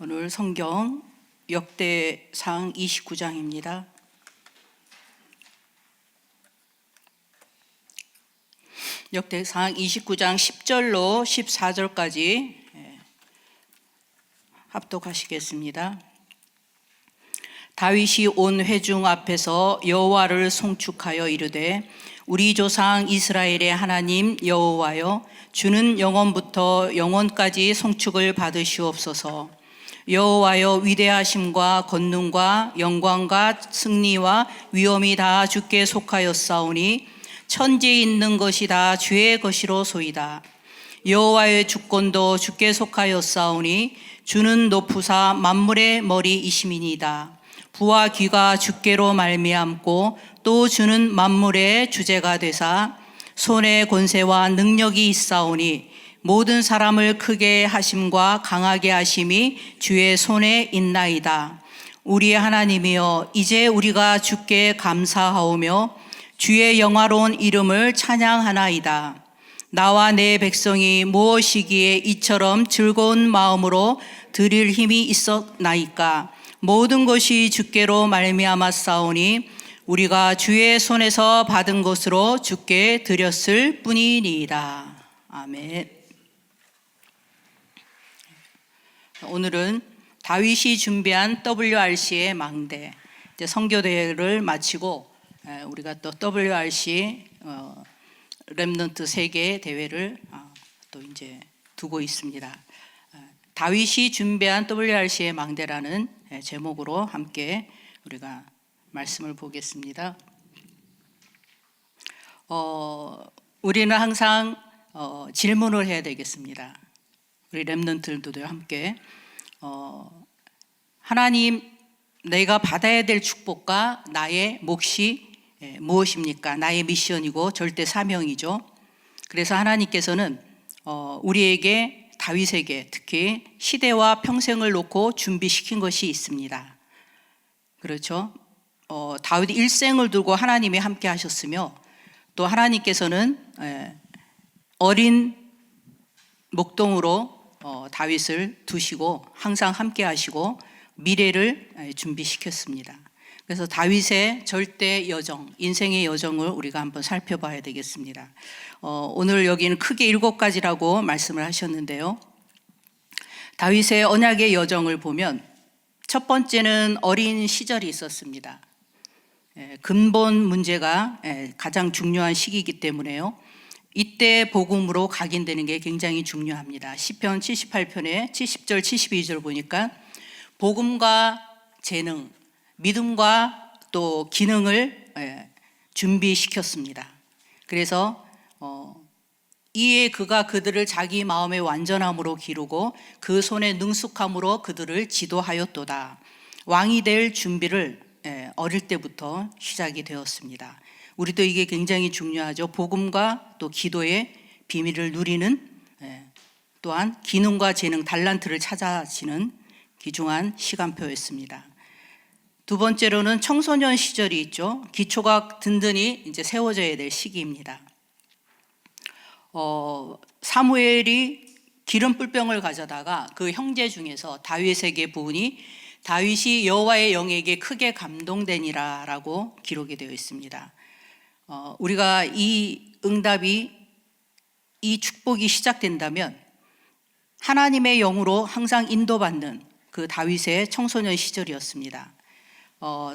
오늘 성경 역대상 29장입니다. 역대상 29장 10절로 14절까지 합독하시겠습니다. 다윗이 온 회중 앞에서 여호와를 송축하여 이르되 우리 조상 이스라엘의 하나님 여호와여, 주는 영원부터 영원까지 송축을 받으시옵소서. 여호와여, 위대하심과 권능과 영광과 승리와 위엄이 다 주께 속하였사오니 천지에 있는 것이 다 주의 것이로소이다. 여호와의 주권도 주께 속하였사오니 주는 높으사 만물의 머리이심이니이다. 부와 귀가 주께로 말미암고 또 주는 만물의 주제가 되사 손에 권세와 능력이 있사오니 모든 사람을 크게 하심과 강하게 하심이 주의 손에 있나이다. 우리의 하나님이여, 이제 우리가 주께 감사하오며 주의 영화로운 이름을 찬양하나이다. 나와 내 백성이 무엇이기에 이처럼 즐거운 마음으로 드릴 힘이 있었나이까. 모든 것이 주께로 말미암았사오니 우리가 주의 손에서 받은 것으로 주께 드렸을 뿐이니이다. 아멘. 오늘은 다윗이 준비한 WRC의 망대, 이제 선교대회를 마치고 우리가 또 WRC 렘넌트 세계 대회를 또 이제 두고 있습니다. 다윗이 준비한 WRC의 망대라는 제목으로 함께 우리가 말씀을 보겠습니다. 우리는 항상 질문을 해야 되겠습니다. 우리 렘넌트들도 함께 하나님, 내가 받아야 될 축복과 나의 몫이 무엇입니까? 나의 미션이고 절대 사명이죠. 그래서 하나님께서는 우리에게, 다윗에게 특히 시대와 평생을 놓고 준비시킨 것이 있습니다. 그렇죠? 다윗이 일생을 두고 하나님이 함께 하셨으며, 또 하나님께서는 어린 목동으로 다윗을 두시고 항상 함께 하시고 미래를 준비시켰습니다. 그래서 다윗의 절대 여정, 인생의 여정을 우리가 한번 살펴봐야 되겠습니다. 오늘 여기는 크게 7가지라고 말씀을 하셨는데요. 다윗의 언약의 여정을 보면 첫 번째는 어린 시절이 있었습니다. 근본 문제가 가장 중요한 시기이기 때문에요. 이때 복음으로 각인되는 게 굉장히 중요합니다. 시편 78편에 70절 72절 보니까 복음과 재능, 믿음과 또 기능을 준비시켰습니다. 그래서 이에 그가 그들을 자기 마음의 완전함으로 기르고 그 손의 능숙함으로 그들을 지도하였도다. 왕이 될 준비를 어릴 때부터 시작이 되었습니다. 우리도 이게 굉장히 중요하죠. 복음과 또 기도의 비밀을 누리는, 또한 기능과 재능, 달란트를 찾아지는 귀중한 시간표였습니다. 두 번째로는 청소년 시절이 있죠. 기초가 든든히 이제 세워져야 될 시기입니다. 사무엘이 기름 뿔병을 가져다가 그 형제 중에서 다윗에게 부으니 다윗이 여호와의 영에게 크게 감동되니라라고 기록이 되어 있습니다. 우리가 이 응답이, 이 축복이 시작된다면 하나님의 영으로 항상 인도받는 그 다윗의 청소년 시절이었습니다.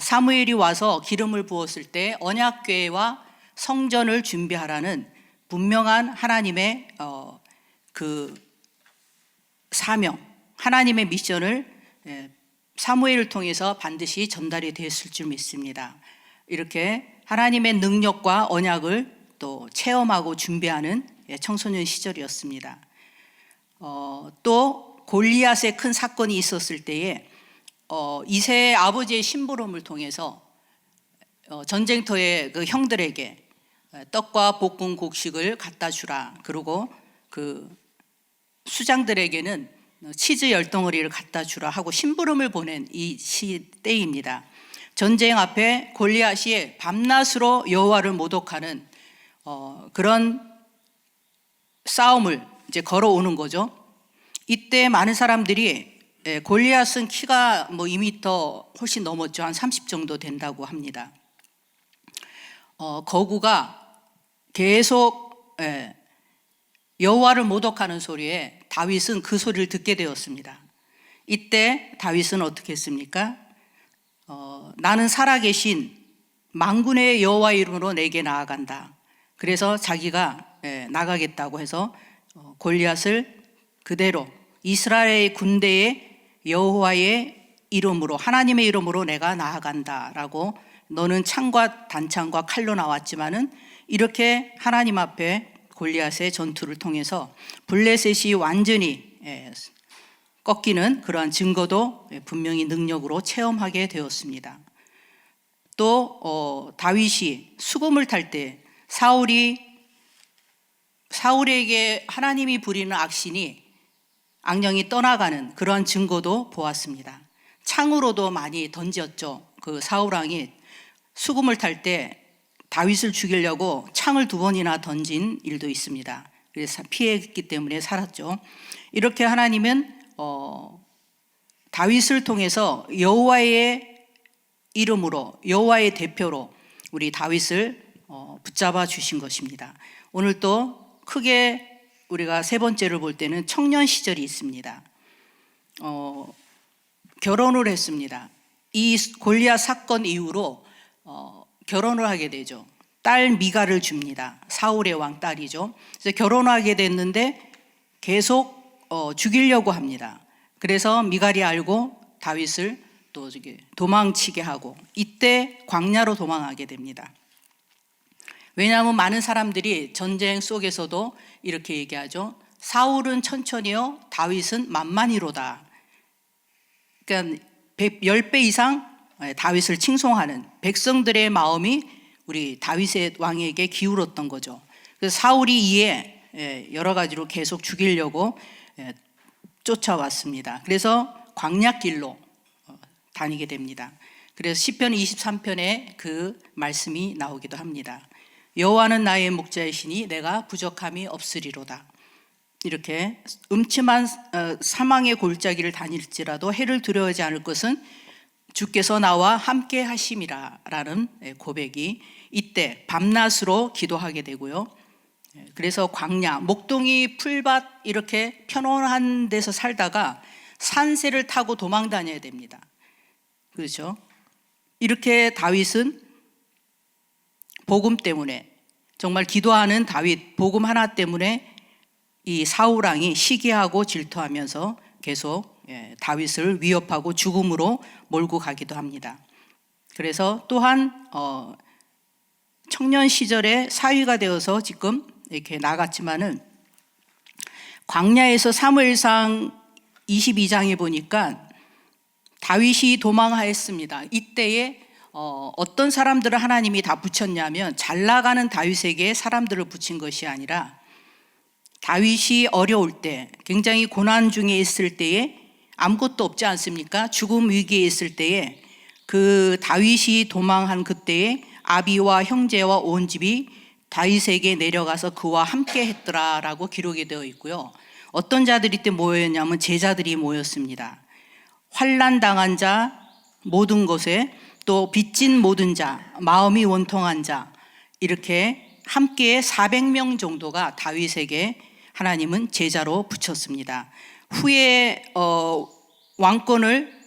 사무엘이 와서 기름을 부었을 때 언약궤와 성전을 준비하라는 분명한 하나님의 그 사명, 하나님의 미션을 사무엘을 통해서 반드시 전달이 됐을 줄 믿습니다. 이렇게 하나님의 능력과 언약을 또 체험하고 준비하는 청소년 시절이었습니다. 또 골리앗의 큰 사건이 있었을 때에 이새의 아버지의 심부름을 통해서 전쟁터의 그 형들에게 떡과 볶은 곡식을 갖다 주라. 그리고 그 수장들에게는 치즈 10덩어리를 갖다 주라 하고 심부름을 보낸 이 시대입니다. 전쟁 앞에 골리앗이 밤낮으로 여호와를 모독하는 그런 싸움을 이제 걸어오는 거죠. 이때 많은 사람들이 골리앗은 키가 뭐 2m 훨씬 넘었죠. 한 30 정도 된다고 합니다. 거구가 계속 여호와를 모독하는 소리에 다윗은 그 소리를 듣게 되었습니다. 이때 다윗은 어떻게 했습니까? 나는 살아계신 만군의 여호와 이름으로 내게 나아간다. 그래서 자기가 나가겠다고 해서 골리앗을 그대로 이스라엘 군대의 여호와의 이름으로, 하나님의 이름으로 내가 나아간다라고, 너는 창과 단창과 칼로 나왔지만은 이렇게 하나님 앞에 골리앗의 전투를 통해서 블레셋이 완전히 꺾이는 그러한 증거도 분명히 능력으로 체험하게 되었습니다. 또 다윗이 수금을 탈 때 사울에게 하나님이 부리는 악령이 떠나가는 그러한 증거도 보았습니다. 창으로도 많이 던졌죠. 그 사울왕이 수금을 탈 때 다윗을 죽이려고 창을 2번이나 던진 일도 있습니다. 그래서 피했기 때문에 살았죠. 이렇게 하나님은 다윗을 통해서 여호와의 이름으로, 여호와의 대표로 우리 다윗을 붙잡아 주신 것입니다. 오늘 또 크게 우리가 세 번째를 볼 때는 청년 시절이 있습니다. 결혼을 했습니다. 이 골리앗 사건 이후로 결혼을 하게 되죠. 딸 미갈을 줍니다. 사울의 왕 딸이죠. 그래서 결혼하게 됐는데 계속 죽이려고 합니다. 그래서 미갈이 알고 다윗을 또 도망치게 하고, 이때 광야로 도망하게 됩니다. 왜냐하면 많은 사람들이 전쟁 속에서도 이렇게 얘기하죠. 사울은 천천히요, 다윗은 만만히로다. 그러니까 10배 이상 다윗을 칭송하는 백성들의 마음이 우리 다윗의 왕에게 기울었던 거죠. 그래서 사울이 이에 여러 가지로 계속 죽이려고 쫓아왔습니다. 그래서 광야길로 다니게 됩니다. 그래서 시편 23편에 그 말씀이 나오기도 합니다. 여호와는 나의 목자이시니 내가 부족함이 없으리로다. 이렇게 음침한 사망의 골짜기를 다닐지라도 해를 두려워하지 않을 것은 주께서 나와 함께 하심이라 라는 고백이 이때 밤낮으로 기도하게 되고요. 그래서 광야, 목동이 풀밭 이렇게 편안한 데서 살다가 산새를 타고 도망 다녀야 됩니다. 그렇죠? 이렇게 다윗은 복음 때문에, 정말 기도하는 다윗, 복음 하나 때문에 이 사울왕이 시기하고 질투하면서 계속 다윗을 위협하고 죽음으로 몰고 가기도 합니다. 그래서 또한 청년 시절에 사위가 되어서 지금 이렇게 나갔지만은 광야에서 사무엘상 22장에 보니까 다윗이 도망하였습니다. 이때에 어떤 사람들을 하나님이 다 붙였냐면, 잘 나가는 다윗에게 사람들을 붙인 것이 아니라 다윗이 어려울 때, 굉장히 고난 중에 있을 때에, 아무것도 없지 않습니까? 죽음 위기에 있을 때에 그 다윗이 도망한 그때에 아비와 형제와 온 집이 다윗에게 내려가서 그와 함께 했더라라고 기록이 되어 있고요. 어떤 자들이 이때 모였냐면 제자들이 모였습니다. 환난 당한 자, 모든 것에 또 빚진 모든 자, 마음이 원통한 자, 이렇게 함께 400명 정도가 다윗에게 하나님은 제자로 붙였습니다. 후에 왕권을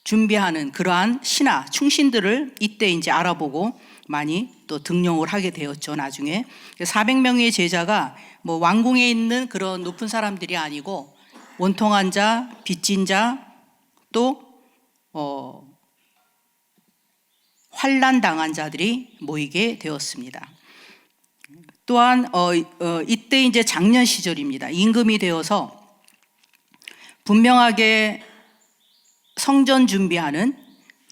준비하는 그러한 신하, 충신들을 이때 이제 알아보고 많이 또 등용을 하게 되었죠. 나중에 400명의 제자가 뭐 왕궁에 있는 그런 높은 사람들이 아니고 원통한 자, 빚진 자, 또 환난 당한 자들이 모이게 되었습니다. 또한 이때 이제 장년 시절입니다. 임금이 되어서 분명하게 성전 준비하는,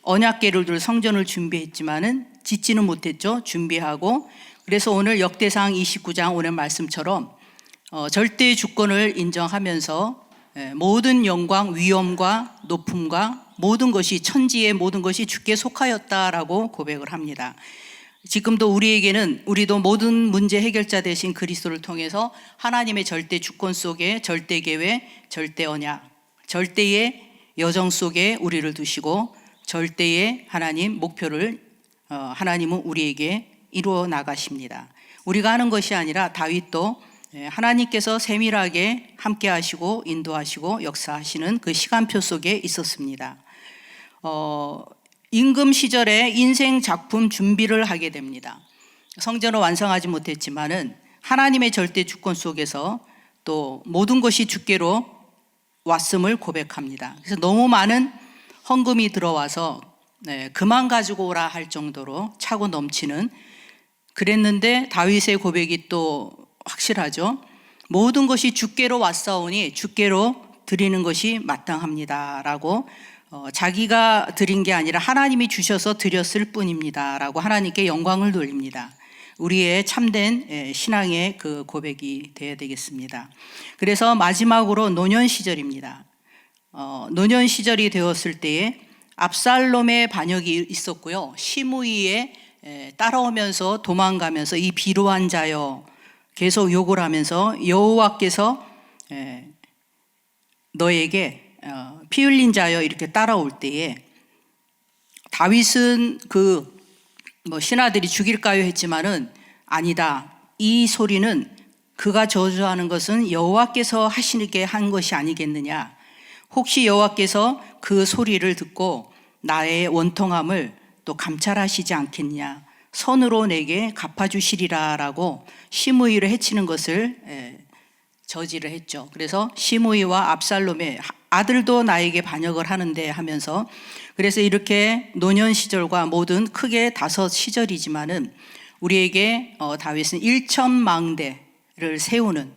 언약궤를 둘 성전을 준비했지만은 짓지는 못했죠. 준비하고, 그래서 오늘 역대상 29장 오늘 말씀처럼 절대 주권을 인정하면서 모든 영광, 위엄과 높음과 모든 것이, 천지의 모든 것이 주께 속하였다라고 고백을 합니다. 지금도 우리도 모든 문제 해결자 되신 그리스도를 통해서 하나님의 절대 주권 속에 절대 계획, 절대 언약, 절대의 여정 속에 우리를 두시고 절대의 하나님 목표를 하나님은 우리에게 이루어 나가십니다. 우리가 하는 것이 아니라 다윗도 하나님께서 세밀하게 함께 하시고 인도하시고 역사하시는 그 시간표 속에 있었습니다. 임금 시절에 인생 작품 준비를 하게 됩니다. 성전을 완성하지 못했지만은 하나님의 절대 주권 속에서 또 모든 것이 주께로 왔음을 고백합니다. 그래서 너무 많은 헌금이 들어와서 그만 가지고 오라 할 정도로 차고 넘치는, 그랬는데 다윗의 고백이 또 확실하죠. 모든 것이 주께로 왔사오니 주께로 드리는 것이 마땅합니다 라고, 자기가 드린 게 아니라 하나님이 주셔서 드렸을 뿐입니다 라고 하나님께 영광을 돌립니다. 우리의 참된 신앙의 그 고백이 되어야 되겠습니다. 그래서 마지막으로 노년 시절입니다. 노년 시절이 되었을 때에 압살롬의 반역이 있었고요. 시므이에 따라오면서 도망가면서 이 비루한 자여 계속 욕을 하면서 여호와께서 너에게 피 흘린 자여 이렇게 따라올 때에 다윗은 신하들이 죽일까요 했지만은 아니다. 이 소리는 그가 저주하는 것은 여호와께서 하시게 한 것이 아니겠느냐. 혹시 여호와께서 그 소리를 듣고 나의 원통함을 또 감찰하시지 않겠냐. 선으로 내게 갚아주시리라 라고 시므이를 해치는 것을 저지를 했죠. 그래서 시므이와 압살롬의 아들도 나에게 반역을 하는데 하면서, 그래서 이렇게 노년 시절과 모든 크게 5 시절이지만은 우리에게 다윗은 1천망대를 세우는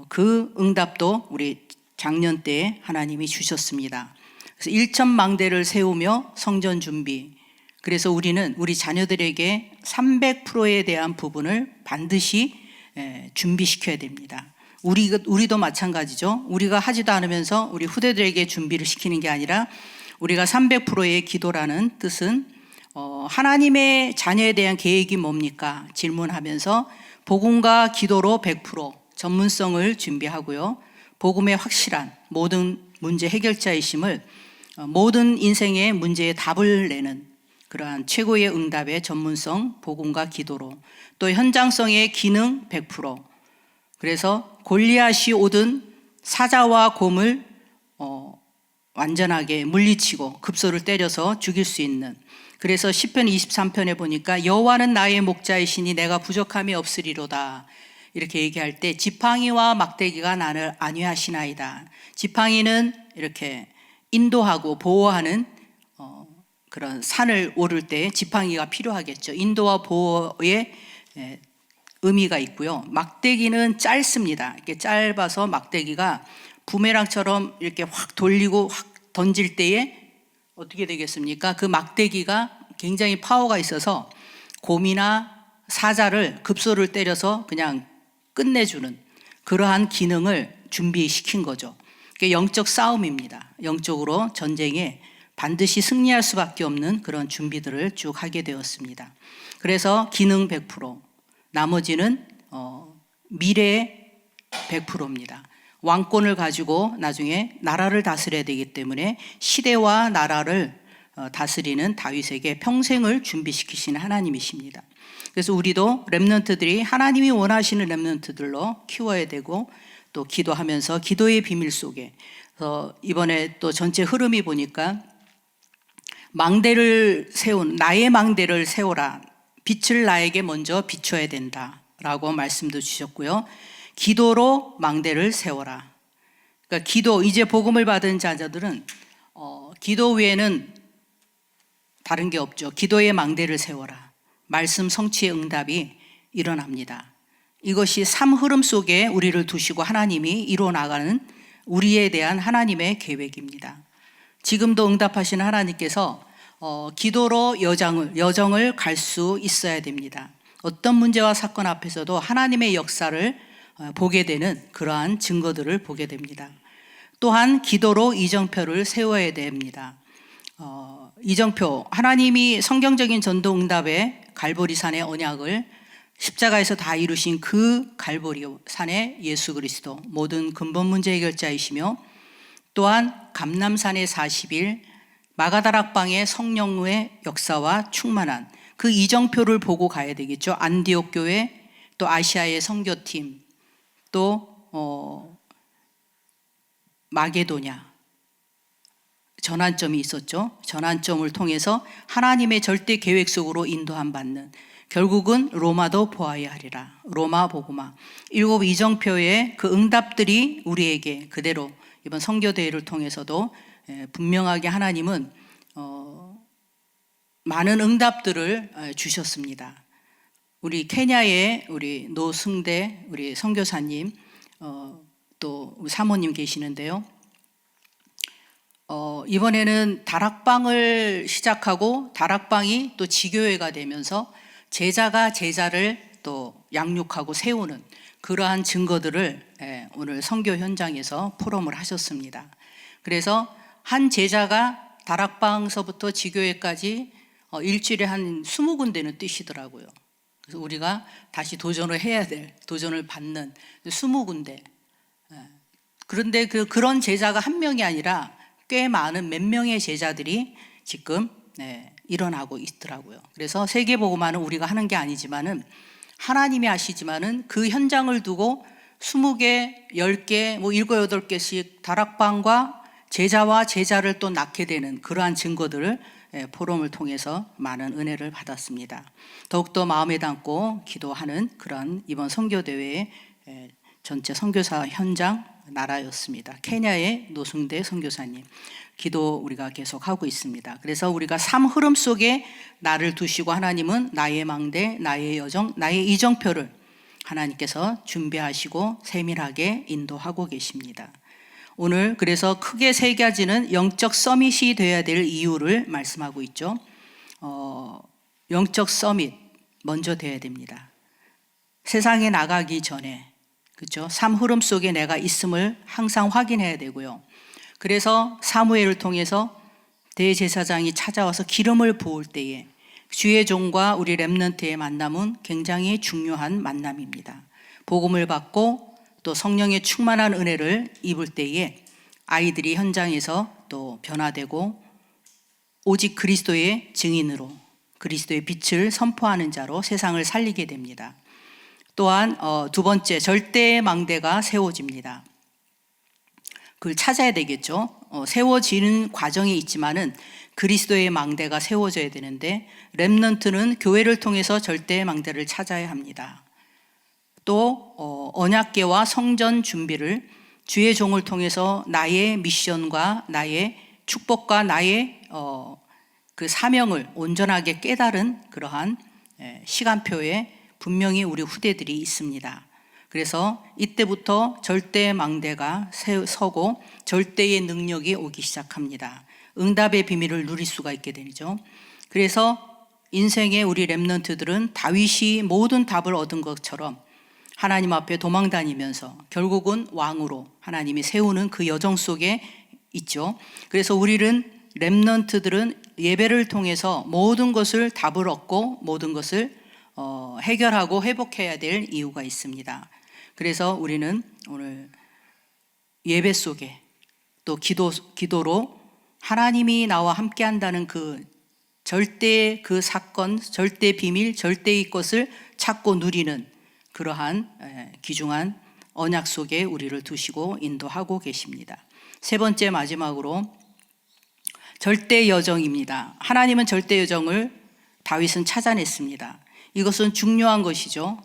그 응답도 우리 작년 때에 하나님이 주셨습니다. 그래서 1천망대를 세우며 성전 준비, 그래서 우리는 우리 자녀들에게 300%에 대한 부분을 반드시 준비시켜야 됩니다. 우리도 마찬가지죠. 우리가 하지도 않으면서 우리 후대들에게 준비를 시키는 게 아니라 우리가 300%의 기도라는 뜻은 하나님의 자녀에 대한 계획이 뭡니까? 질문하면서 복음과 기도로 100% 전문성을 준비하고요. 복음의 확실한 모든 문제 해결자이심을, 모든 인생의 문제에 답을 내는 그러한 최고의 응답의 전문성, 복음과 기도로, 또 현장성의 기능 100%. 그래서 골리앗이 오든 사자와 곰을 완전하게 물리치고 급소를 때려서 죽일 수 있는, 그래서 시편 23편에 보니까 여호와는 나의 목자이시니 내가 부족함이 없으리로다 이렇게 얘기할 때 지팡이와 막대기가 나를 안위하시나이다. 지팡이는 이렇게 인도하고 보호하는 그런 산을 오를 때 지팡이가 필요하겠죠. 인도와 보호의 의미가 있고요. 막대기는 짧습니다. 이렇게 짧아서 막대기가 부메랑처럼 이렇게 확 돌리고 확 던질 때에 어떻게 되겠습니까? 그 막대기가 굉장히 파워가 있어서 곰이나 사자를 급소를 때려서 그냥 끝내주는 그러한 기능을 준비시킨 거죠. 그게 영적 싸움입니다. 영적으로 전쟁에 반드시 승리할 수밖에 없는 그런 준비들을 쭉 하게 되었습니다. 그래서 기능 100%, 나머지는 미래 100%입니다. 왕권을 가지고 나중에 나라를 다스려야 되기 때문에 시대와 나라를 다스리는 다윗에게 평생을 준비시키시는 하나님이십니다. 그래서 우리도 렘넌트들이 하나님이 원하시는 렘넌트들로 키워야 되고, 또 기도하면서 기도의 비밀 속에 이번에 또 전체 흐름이 보니까 나의 망대를 세워라. 빛을 나에게 먼저 비춰야 된다라고 말씀도 주셨고요. 기도로 망대를 세워라. 그러니까 기도, 이제 복음을 받은 자들은 기도 외에는 다른 게 없죠. 기도의 망대를 세워라. 말씀 성취의 응답이 일어납니다. 이것이 삶 흐름 속에 우리를 두시고 하나님이 이루어 나가는 우리에 대한 하나님의 계획입니다. 지금도 응답하시는 하나님께서 기도로 여정을 갈 수 있어야 됩니다. 어떤 문제와 사건 앞에서도 하나님의 역사를 보게 되는 그러한 증거들을 보게 됩니다. 또한 기도로 이정표를 세워야 됩니다. 이정표, 하나님이 성경적인 전도 응답의 갈보리산의 언약을 십자가에서 다 이루신 그 갈보리산의 예수 그리스도, 모든 근본 문제 해결자이시며 또한 감람산의 40일, 마가다락방의 성령의 역사와 충만한 그 이정표를 보고 가야 되겠죠. 안디옥 교회, 또 아시아의 선교팀, 또 마게도냐 전환점이 있었죠. 전환점을 통해서 하나님의 절대 계획 속으로 인도함 받는, 결국은 로마도 보아야 하리라. 로마 복음화 7 이정표의 그 응답들이 우리에게 그대로 이번 선교대회를 통해서도 분명하게 하나님은 많은 응답들을 주셨습니다. 우리 케냐의 우리 노승대 우리 선교사님, 또 사모님 계시는데요. 이번에는 다락방을 시작하고 다락방이 또 지교회가 되면서 제자가 제자를 또 양육하고 세우는 그러한 증거들을 오늘 선교 현장에서 포럼을 하셨습니다. 그래서 한 제자가 다락방서부터 지교회까지 일주일에 한 20군데는 뛰시더라고요. 그래서 우리가 다시 도전을 해야 될, 도전을 받는 20군데. 그런데 그런 제자가 한 명이 아니라 꽤 많은 몇 명의 제자들이 지금 일어나고 있더라고요. 그래서 세계복음화는 우리가 하는 게 아니지만은 하나님이 하시지만은 그 현장을 두고 20개, 10개, 7, 8개씩 다락방과 제자와 제자를 또 낳게 되는 그러한 증거들을 포럼을 통해서 많은 은혜를 받았습니다. 더욱더 마음에 담고 기도하는 그런 이번 선교대회의 전체 선교사 현장 나라였습니다. 케냐의 노승대 선교사님 기도 우리가 계속 하고 있습니다. 그래서 우리가 삶 흐름 속에 나를 두시고 하나님은 나의 망대, 나의 여정, 나의 이정표를 하나님께서 준비하시고 세밀하게 인도하고 계십니다. 오늘 그래서 크게 3가지는 영적 서밋이 되어야 될 이유를 말씀하고 있죠. 영적 서밋 먼저 돼야 됩니다. 세상에 나가기 전에, 그렇죠? 삶 흐름 속에 내가 있음을 항상 확인해야 되고요. 그래서 사무엘을 통해서 대제사장이 찾아와서 기름을 부을 때에 주의 종과 우리 렘넌트의 만남은 굉장히 중요한 만남입니다. 복음을 받고 또 성령의 충만한 은혜를 입을 때에 아이들이 현장에서 또 변화되고 오직 그리스도의 증인으로, 그리스도의 빛을 선포하는 자로 세상을 살리게 됩니다. 또한 2번째, 절대의 망대가 세워집니다. 그걸 찾아야 되겠죠. 세워지는 과정에 있지만은 그리스도의 망대가 세워져야 되는데 렘넌트는 교회를 통해서 절대의 망대를 찾아야 합니다. 또 언약궤와 성전 준비를 주의 종을 통해서 나의 미션과 나의 축복과 나의 그 사명을 온전하게 깨달은 그러한 시간표에 분명히 우리 후대들이 있습니다. 그래서 이때부터 절대의 망대가 서고 절대의 능력이 오기 시작합니다. 응답의 비밀을 누릴 수가 있게 되죠. 그래서 인생의 우리 렘넌트들은 다윗이 모든 답을 얻은 것처럼 하나님 앞에 도망다니면서 결국은 왕으로 하나님이 세우는 그 여정 속에 있죠. 그래서 우리는 렘넌트들은 예배를 통해서 모든 것을 답을 얻고 모든 것을 해결하고 회복해야 될 이유가 있습니다. 그래서 우리는 오늘 예배 속에 또 기도로 하나님이 나와 함께 한다는 그 절대 그 사건, 절대 비밀, 절대의 것을 찾고 누리는 그러한 귀중한 언약 속에 우리를 두시고 인도하고 계십니다. 3번째 마지막으로 절대 여정입니다. 하나님은 절대 여정을 다윗은 찾아냈습니다. 이것은 중요한 것이죠.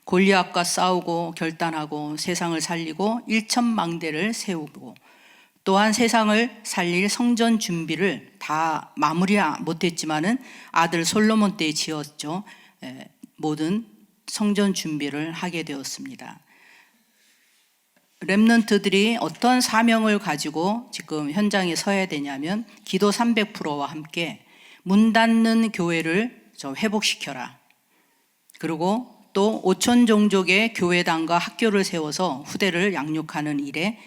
골리앗과 싸우고 결단하고 세상을 살리고 1천망대를 세우고 또한 세상을 살릴 성전 준비를 다 마무리 못했지만은 아들 솔로몬 때 지었죠. 모든 성전 준비를 하게 되었습니다. 렘넌트들이 어떤 사명을 가지고 지금 현장에 서야 되냐면 기도 300%와 함께 문 닫는 교회를 회복시켜라. 그리고 또 5천 종족의 교회당과 학교를 세워서 후대를 양육하는 일에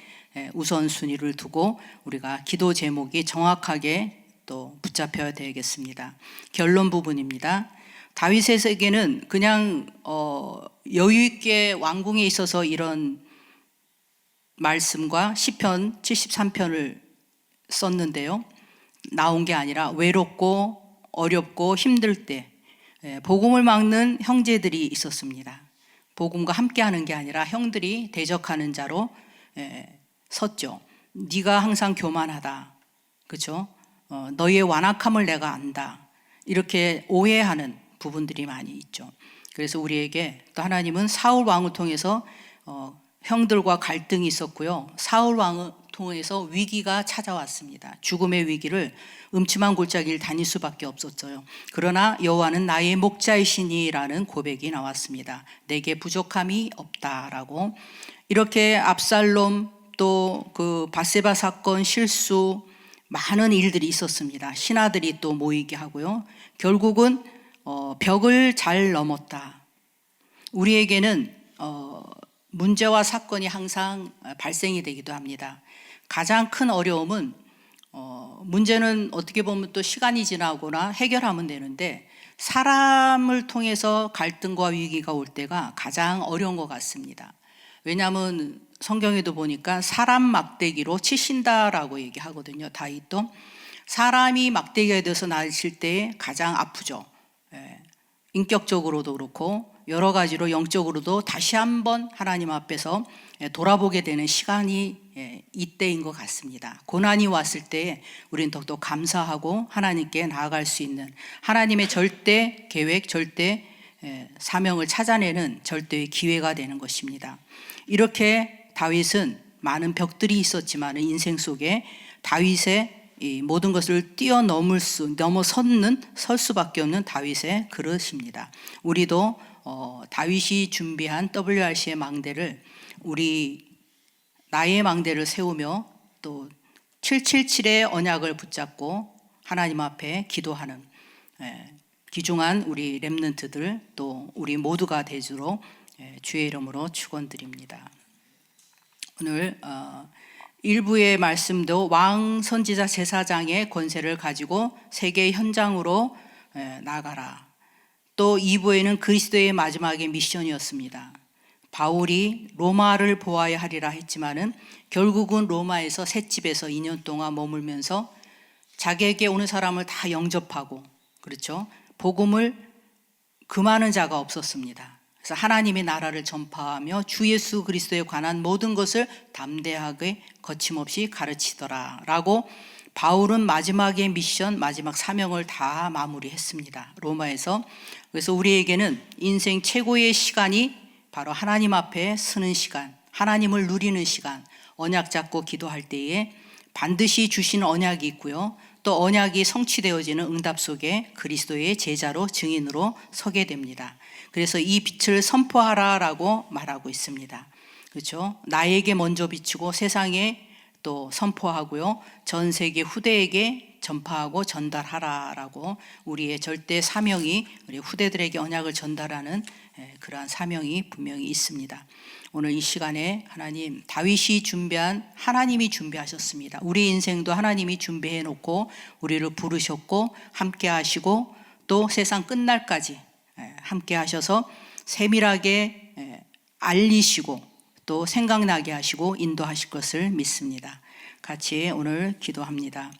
우선순위를 두고 우리가 기도 제목이 정확하게 또 붙잡혀야 되겠습니다. 결론 부분입니다. 다윗에게는 그냥 여유 있게 왕궁에 있어서 이런 말씀과 시편 73편을 썼는데요. 나온 게 아니라 외롭고 어렵고 힘들 때 복음을 막는 형제들이 있었습니다. 복음과 함께하는 게 아니라 형들이 대적하는 자로 섰죠. 네가 항상 교만하다, 그렇죠? 너희의 완악함을 내가 안다, 이렇게 오해하는 부분들이 많이 있죠. 그래서 우리에게 또 하나님은 사울 왕을 통해서 형들과 갈등이 있었고요, 사울 왕을 통해서 위기가 찾아왔습니다. 죽음의 위기를 음침한 골짜기를 다닐 수밖에 없었어요. 그러나 여호와는 나의 목자이시니라는 고백이 나왔습니다. 내게 부족함이 없다라고. 이렇게 absalom 또 그 밧세바 사건 실수, 많은 일들이 있었습니다. 신하들이 또 모이게 하고요. 결국은 벽을 잘 넘었다. 우리에게는 문제와 사건이 항상 발생이 되기도 합니다. 가장 큰 어려움은 문제는 어떻게 보면 또 시간이 지나거나 해결하면 되는데, 사람을 통해서 갈등과 위기가 올 때가 가장 어려운 것 같습니다. 왜냐하면 성경에도 보니까 사람 막대기로 치신다라고 얘기하거든요. 다윗도 사람이 막대기가 돼서 나실 때 가장 아프죠. 인격적으로도 그렇고 여러 가지로 영적으로도 다시 한번 하나님 앞에서 돌아보게 되는 시간이 이때인 것 같습니다. 고난이 왔을 때 우리는 더욱더 감사하고 하나님께 나아갈 수 있는, 하나님의 절대 계획, 절대 사명을 찾아내는 절대의 기회가 되는 것입니다. 이렇게 다윗은 많은 벽들이 있었지만 인생 속에 다윗의 이 모든 것을 설 수밖에 없는 다윗의 그릇입니다. 우리도 다윗이 준비한 WRC의 망대를, 나의 망대를 세우며 또 777의 언약을 붙잡고 하나님 앞에 기도하는 귀중한 우리 렘넌트들, 또 우리 모두가 되도록 주의 이름으로 축원드립니다. 오늘 1부의 말씀도 왕, 선지자, 제사장의 권세를 가지고 세계 현장으로 나가라. 또 2부에는 그리스도의 마지막의 미션이었습니다. 바울이 로마를 보아야 하리라 했지만은 결국은 로마에서 셋집에서 2년 동안 머물면서 자기에게 오는 사람을 다 영접하고, 그렇죠, 복음을 금하는 자가 없었습니다. 그래서 하나님의 나라를 전파하며 주 예수 그리스도에 관한 모든 것을 담대하게 거침없이 가르치더라 라고 바울은 마지막의 미션, 마지막 사명을 다 마무리했습니다, 로마에서. 그래서 우리에게는 인생 최고의 시간이 바로 하나님 앞에 서는 시간, 하나님을 누리는 시간, 언약 잡고 기도할 때에 반드시 주신 언약이 있고요, 또 언약이 성취되어지는 응답 속에 그리스도의 제자로, 증인으로 서게 됩니다. 그래서 이 빛을 선포하라라고 말하고 있습니다. 그렇죠? 나에게 먼저 비추고 세상에 또 선포하고요, 전 세계 후대에게 전파하고 전달하라라고, 우리의 절대 사명이 우리 후대들에게 언약을 전달하는 그러한 사명이 분명히 있습니다. 오늘 이 시간에 하나님, 다윗이 준비한, 하나님이 준비하셨습니다. 우리 인생도 하나님이 준비해 놓고 우리를 부르셨고 함께 하시고 또 세상 끝날까지 함께 하셔서 세밀하게 알리시고 또 생각나게 하시고 인도하실 것을 믿습니다. 같이 오늘 기도합니다.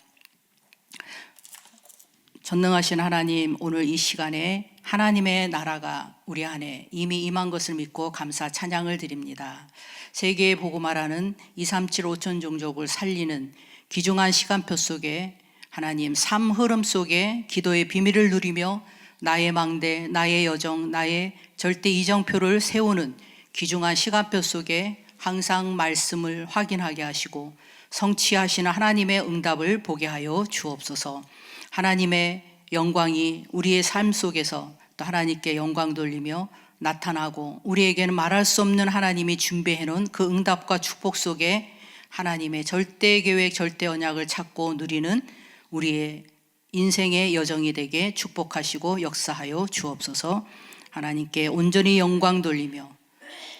전능하신 하나님, 오늘 이 시간에 하나님의 나라가 우리 안에 이미 임한 것을 믿고 감사 찬양을 드립니다. 세계에 복음하라는 237 5천 종족을 살리는 귀중한 시간표 속에 하나님, 삶 흐름 속에 기도의 비밀을 누리며 나의 망대, 나의 여정, 나의 절대 이정표를 세우는 귀중한 시간표 속에 항상 말씀을 확인하게 하시고 성취하시는 하나님의 응답을 보게 하여 주옵소서. 하나님의 영광이 우리의 삶 속에서 또 하나님께 영광 돌리며 나타나고, 우리에게는 말할 수 없는 하나님이 준비해 놓은 그 응답과 축복 속에 하나님의 절대 계획, 절대 언약을 찾고 누리는 우리의 인생의 여정이 되게 축복하시고 역사하여 주옵소서. 하나님께 온전히 영광 돌리며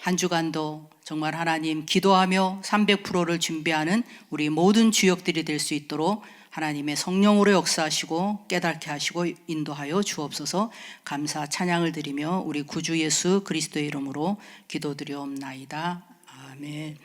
한 주간도 정말 하나님 기도하며 300%를 준비하는 우리 모든 주역들이 될 수 있도록 하나님의 성령으로 역사하시고 깨닫게 하시고 인도하여 주옵소서. 감사 찬양을 드리며 우리 구주 예수 그리스도의 이름으로 기도드리옵나이다. 아멘.